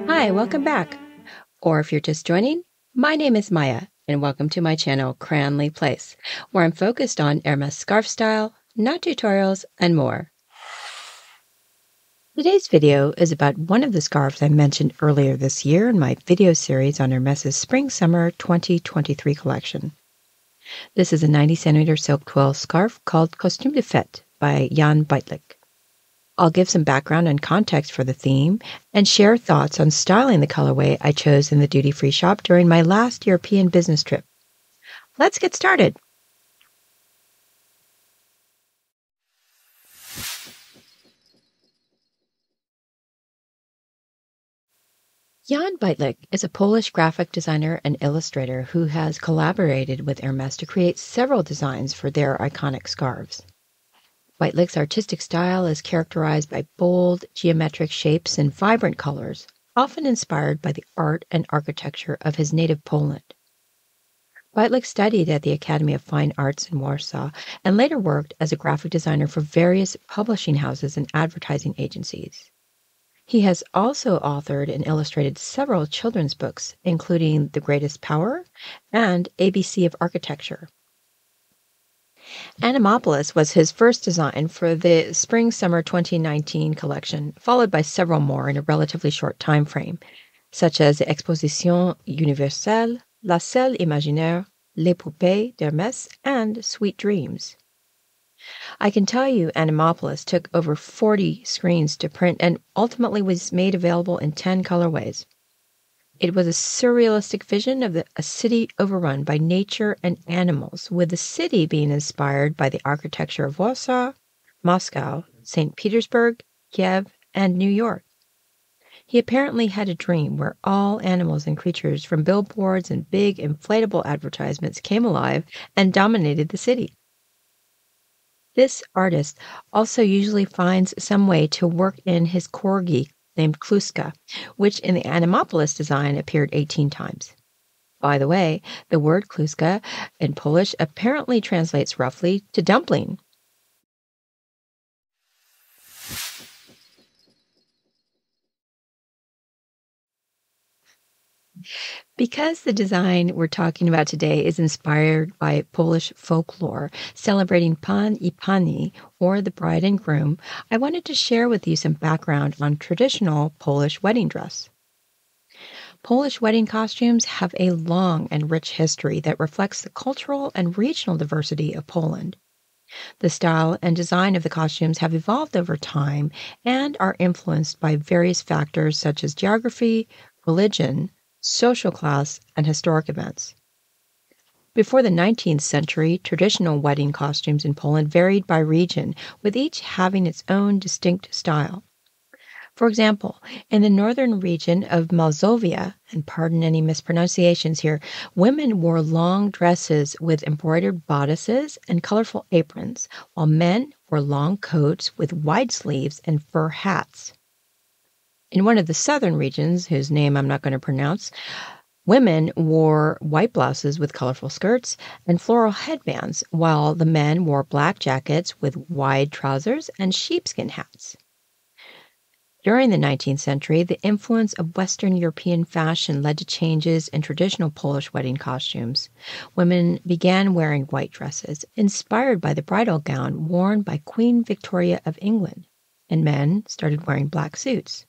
Hi, welcome back. Or if you're just joining, my name is Maya, and welcome to my channel, Cranleyplace, where I'm focused on Hermès scarf style, knot tutorials, and more. Today's video is about one of the scarves I mentioned earlier this year in my video series on Hermès' Spring-Summer 2023 collection. This is a 90cm silk twill scarf called Costume de Fête by Jan Bajtlik. I'll give some background and context for the theme and share thoughts on styling the colorway I chose in the duty-free shop during my last European business trip. Let's get started. Jan Bajtlik is a Polish graphic designer and illustrator who has collaborated with Hermès to create several designs for their iconic scarves. Bajtlik's artistic style is characterized by bold, geometric shapes and vibrant colors, often inspired by the art and architecture of his native Poland. Bajtlik studied at the Academy of Fine Arts in Warsaw and later worked as a graphic designer for various publishing houses and advertising agencies. He has also authored and illustrated several children's books, including The Greatest Power and ABC of Architecture. Animopolis was his first design for the Spring-Summer 2019 collection, followed by several more in a relatively short time frame, such as the Exposition Universelle, La Selle Imaginaire, Les Poupées d'Hermès, and Sweet Dreams. I can tell you Animopolis took over 40 screens to print and ultimately was made available in 10 colorways. It was a surrealistic vision of a city overrun by nature and animals, with the city being inspired by the architecture of Warsaw, Moscow, St. Petersburg, Kiev, and New York. He apparently had a dream where all animals and creatures from billboards and big inflatable advertisements came alive and dominated the city. This artist also usually finds some way to work in his corgi named Kluska, which in the Animopolis design appeared 18 times. By the way, the word Kluska in Polish apparently translates roughly to dumpling. Because the design we're talking about today is inspired by Polish folklore celebrating Pan I Pani, or the bride and groom, I wanted to share with you some background on traditional Polish wedding dress. Polish wedding costumes have a long and rich history that reflects the cultural and regional diversity of Poland. The style and design of the costumes have evolved over time and are influenced by various factors such as geography, religion, social class, and historic events. Before the 19th century, traditional wedding costumes in Poland varied by region, with each having its own distinct style. For example, in the northern region of Mazovia, and pardon any mispronunciations here, women wore long dresses with embroidered bodices and colorful aprons, while men wore long coats with wide sleeves and fur hats. In one of the southern regions, whose name I'm not going to pronounce, women wore white blouses with colorful skirts and floral headbands, while the men wore black jackets with wide trousers and sheepskin hats. During the 19th century, the influence of Western European fashion led to changes in traditional Polish wedding costumes. Women began wearing white dresses, inspired by the bridal gown worn by Queen Victoria of England, and men started wearing black suits.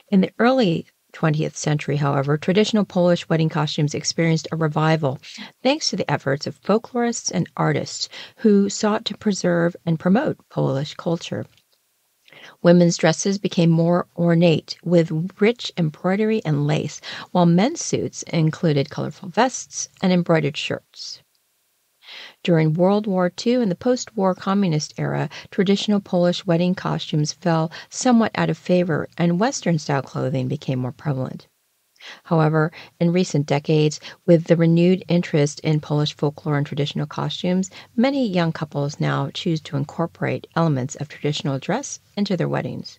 In the early 20th century, however, traditional Polish wedding costumes experienced a revival thanks to the efforts of folklorists and artists who sought to preserve and promote Polish culture. Women's dresses became more ornate with rich embroidery and lace, while men's suits included colorful vests and embroidered shirts. During World War II and the post-war communist era, traditional Polish wedding costumes fell somewhat out of favor and Western-style clothing became more prevalent. However, in recent decades, with the renewed interest in Polish folklore and traditional costumes, many young couples now choose to incorporate elements of traditional dress into their weddings.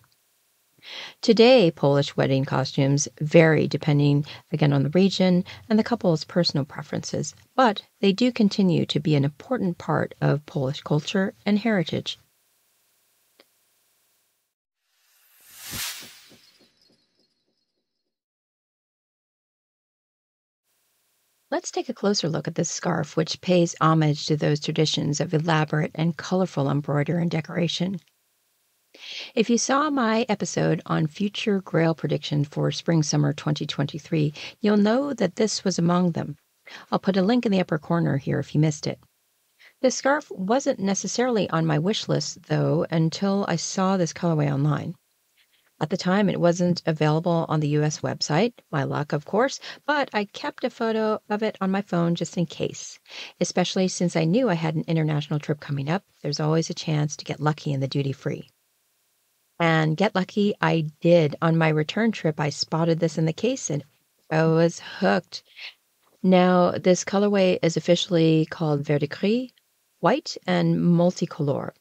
Today, Polish wedding costumes vary depending, again, on the region and the couple's personal preferences, but they do continue to be an important part of Polish culture and heritage. Let's take a closer look at this scarf, which pays homage to those traditions of elaborate and colorful embroidery and decoration. If you saw my episode on future Grail prediction for Spring-Summer 2023, you'll know that this was among them. I'll put a link in the upper corner here if you missed it. This scarf wasn't necessarily on my wish list, though, until I saw this colorway online. At the time, it wasn't available on the U.S. website, my luck, of course, but I kept a photo of it on my phone just in case, especially since I knew I had an international trip coming up. There's always a chance to get lucky in the duty-free. And get lucky I did. On my return trip, I spotted this in the case, and I was hooked. Now, this colorway is officially called Vert-de-Gris, white, and Multicolore.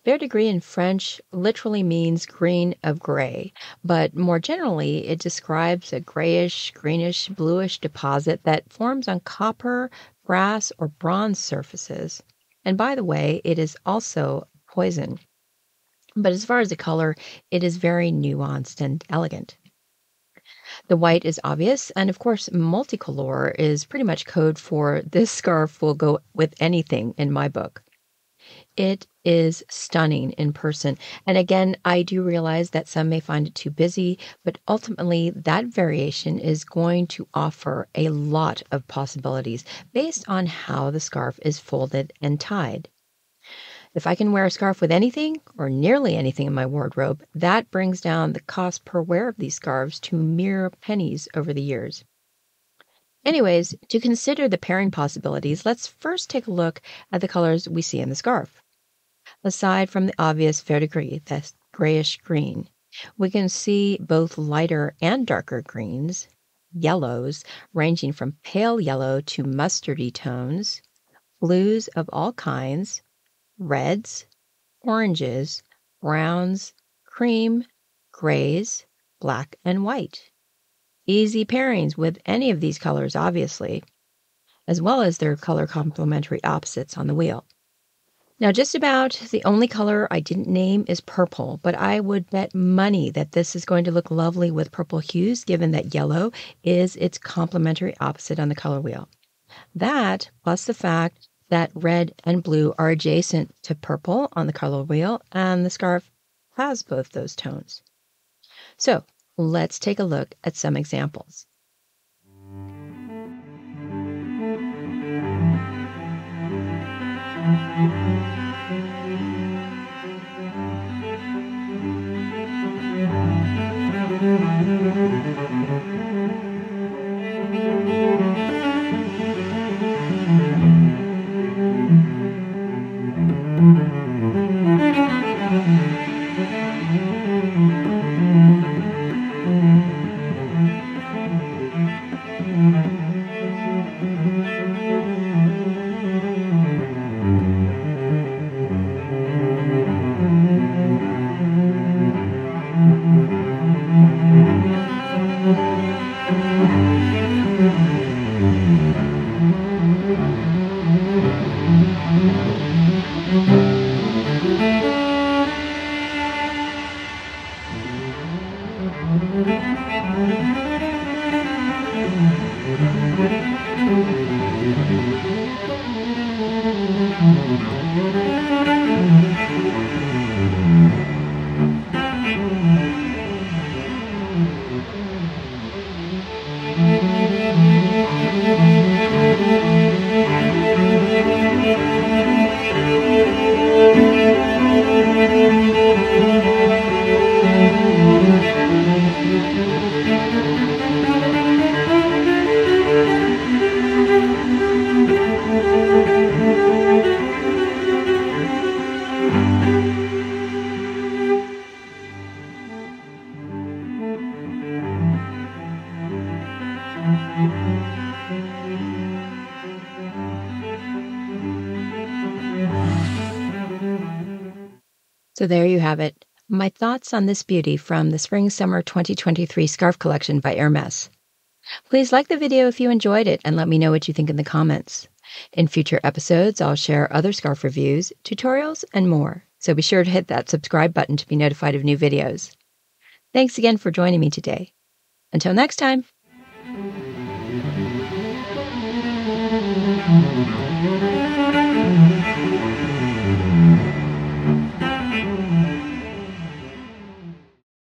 Vert-de-Gris in French literally means green of gray, but more generally, it describes a grayish, greenish, bluish deposit that forms on copper, brass, or bronze surfaces. And by the way, it is also poison. But as far as the color, it is very nuanced and elegant. The white is obvious, and of course, multicolor is pretty much code for this scarf will go with anything in my book. It is stunning in person. And again, I do realize that some may find it too busy, but ultimately that variation is going to offer a lot of possibilities based on how the scarf is folded and tied. If I can wear a scarf with anything or nearly anything in my wardrobe, that brings down the cost per wear of these scarves to mere pennies over the years. Anyways, to consider the pairing possibilities, let's first take a look at the colors we see in the scarf. Aside from the obvious Vert-de-Gris, that's grayish green, we can see both lighter and darker greens, yellows ranging from pale yellow to mustardy tones, blues of all kinds, reds, oranges, browns, cream, grays, black, and white. Easy pairings with any of these colors, obviously, as well as their color complementary opposites on the wheel. Now, just about the only color I didn't name is purple, but I would bet money that this is going to look lovely with purple hues, given that yellow is its complementary opposite on the color wheel. That, plus the fact that red and blue are adjacent to purple on the color wheel, and the scarf has both those tones. So, let's take a look at some examples. So there you have it, my thoughts on this beauty from the Spring-Summer 2023 Scarf Collection by Hermès. Please like the video if you enjoyed it and let me know what you think in the comments. In future episodes, I'll share other scarf reviews, tutorials, and more, so be sure to hit that subscribe button to be notified of new videos. Thanks again for joining me today. Until next time.